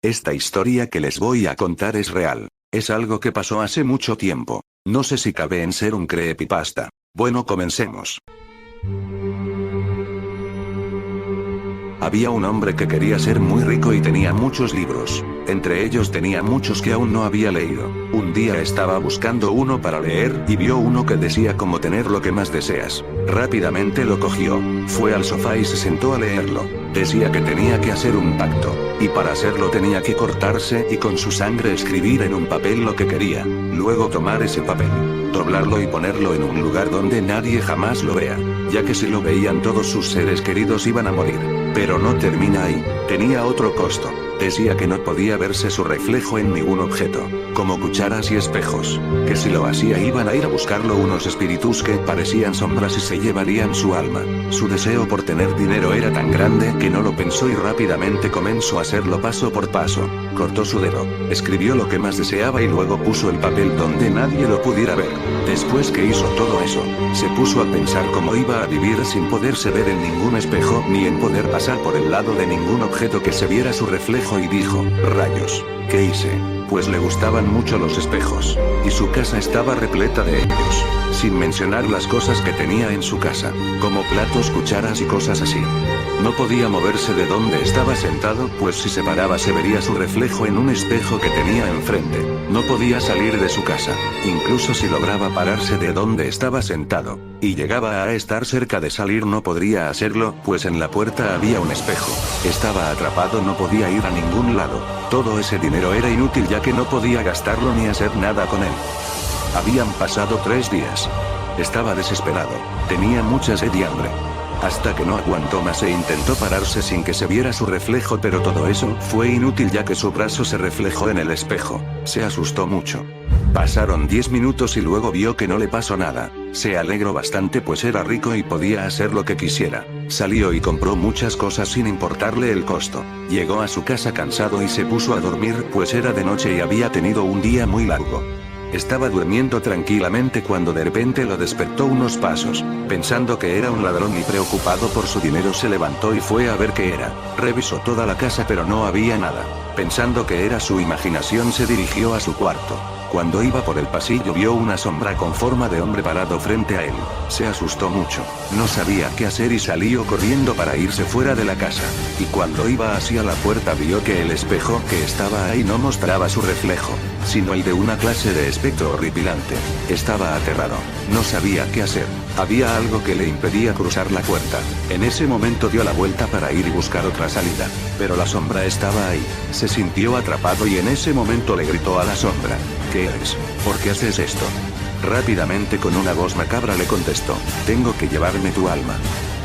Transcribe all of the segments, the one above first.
Esta historia que les voy a contar es real. Es algo que pasó hace mucho tiempo. No sé si cabe en ser un creepypasta. Bueno, comencemos. Había un hombre que quería ser muy rico y tenía muchos libros. Entre ellos tenía muchos que aún no había leído. Un día estaba buscando uno para leer y vio uno que decía cómo tener lo que más deseas. Rápidamente lo cogió. Fue al sofá y se sentó a leerlo. Decía que tenía que hacer un pacto. Y para hacerlo tenía que cortarse y con su sangre escribir en un papel lo que quería. Luego tomar ese papel, doblarlo y ponerlo en un lugar donde nadie jamás lo vea, ya que si lo veían todos sus seres queridos iban a morir. Pero no termina ahí, tenía otro costo. Decía que no podía verse su reflejo en ningún objeto, como cucharas y espejos, que si lo hacía iban a ir a buscarlo unos espíritus que parecían sombras y se llevarían su alma. Su deseo por tener dinero era tan grande que no lo pensó y rápidamente comenzó a hacerlo paso por paso. Cortó su dedo, escribió lo que más deseaba y luego puso el papel donde nadie lo pudiera ver. Después que hizo todo eso, se puso a pensar cómo iba a vivir sin poderse ver en ningún espejo ni en poder pasar por el lado de ningún objeto que se viera su reflejo y dijo, rayos, ¿qué hice? Pues le gustaban mucho los espejos, y su casa estaba repleta de ellos, sin mencionar las cosas que tenía en su casa, como platos, cucharas y cosas así. No podía moverse de donde estaba sentado, pues si se paraba se vería su reflejo en un espejo que tenía enfrente. No podía salir de su casa, incluso si lograba pararse de donde estaba sentado, y llegaba a estar cerca de salir no podría hacerlo, pues en la puerta había un espejo. Estaba atrapado, no podía ir a ningún lado. Todo ese dinero era inútil ya que no podía gastarlo ni hacer nada con él. Habían pasado 3 días. Estaba desesperado, tenía mucha sed y hambre. Hasta que no aguantó más e intentó pararse sin que se viera su reflejo, pero todo eso fue inútil ya que su brazo se reflejó en el espejo. Se asustó mucho. Pasaron 10 minutos y luego vio que no le pasó nada. Se alegró bastante pues era rico y podía hacer lo que quisiera. Salió y compró muchas cosas sin importarle el costo. Llegó a su casa cansado y se puso a dormir pues era de noche y había tenido un día muy largo. Estaba durmiendo tranquilamente cuando de repente lo despertó unos pasos. Pensando que era un ladrón y preocupado por su dinero se levantó y fue a ver qué era. Revisó toda la casa pero no había nada. Pensando que era su imaginación se dirigió a su cuarto. Cuando iba por el pasillo vio una sombra con forma de hombre parado frente a él. Se asustó mucho. No sabía qué hacer y salió corriendo para irse fuera de la casa. Y cuando iba hacia la puerta vio que el espejo que estaba ahí no mostraba su reflejo, sino el de una clase de espectro horripilante. Estaba aterrado. No sabía qué hacer. Había algo que le impedía cruzar la puerta. En ese momento dio la vuelta para ir y buscar otra salida. Pero la sombra estaba ahí. Se sintió atrapado y en ese momento le gritó a la sombra. ¿Qué eres? ¿Por qué haces esto? Rápidamente con una voz macabra le contestó. Tengo que llevarme tu alma.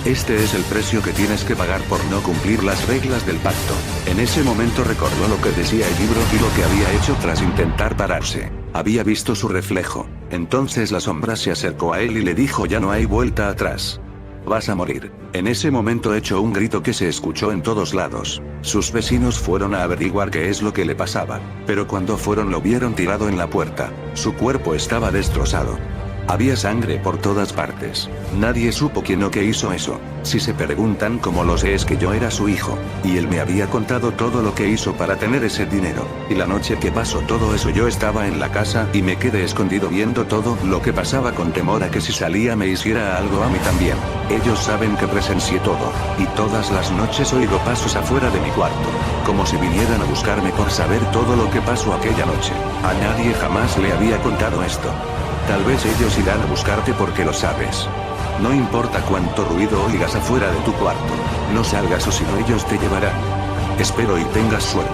Este es el precio que tienes que pagar por no cumplir las reglas del pacto. En ese momento recordó lo que decía el libro y lo que había hecho tras intentar pararse. Había visto su reflejo. Entonces la sombra se acercó a él y le dijo ya no hay vuelta atrás. Vas a morir. En ese momento echó un grito que se escuchó en todos lados. Sus vecinos fueron a averiguar qué es lo que le pasaba. Pero cuando fueron lo vieron tirado en la puerta. Su cuerpo estaba destrozado. Había sangre por todas partes. Nadie supo quién o qué hizo eso. Si se preguntan cómo lo sé es que yo era su hijo, y él me había contado todo lo que hizo para tener ese dinero. Y la noche que pasó todo eso yo estaba en la casa y me quedé escondido viendo todo lo que pasaba con temor a que si salía me hiciera algo a mí también. Ellos saben que presencié todo, y todas las noches oigo pasos afuera de mi cuarto, como si vinieran a buscarme por saber todo lo que pasó aquella noche. A nadie jamás le había contado esto. Tal vez ellos irán a buscarte porque lo sabes. No importa cuánto ruido oigas afuera de tu cuarto, no salgas o si no ellos te llevarán. Espero y tengas suerte.